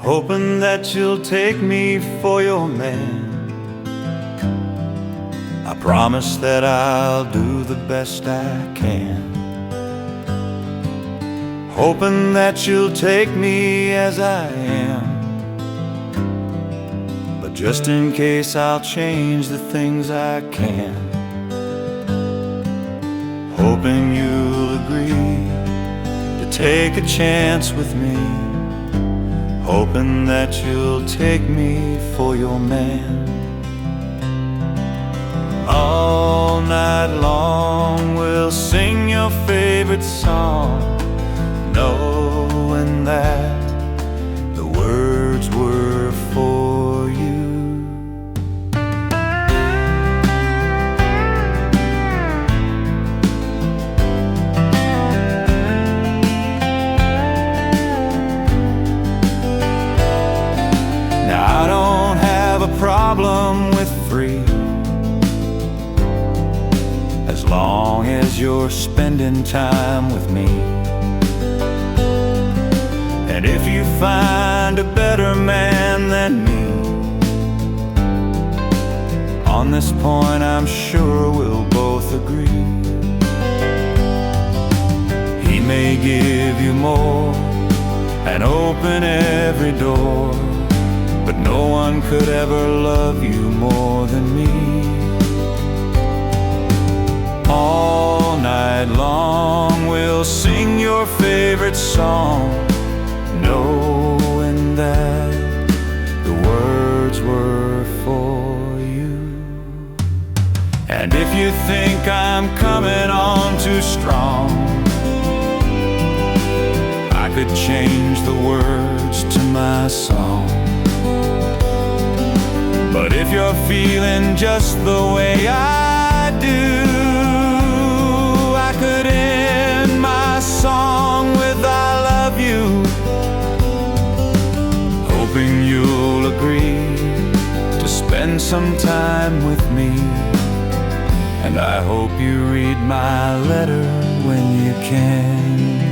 hoping that you'll take me for your man. I promise that I'll do the best I can, hoping that you'll take me as I am. But just in case, I'll change the things I can, hoping you'll agree to take a chance with me, hoping that you'll take me for your man. All night long we'll sing your favorite song, knowing that the words were for you. Now I don't have a problem with free, as long as you're spending time with me. And if you find a better man than me, on this point I'm sure we'll both agree. He may give you more and open every door, but no one could ever love you more than me. All night long we'll sing your favorite song, knowing that the words were for you. And if you think I'm coming on too strong, I could change the words to my song. But if you're feeling just the way I do, I could end my song with I love you, hoping you'll agree to spend some time with me. And I hope you read my letter when you can.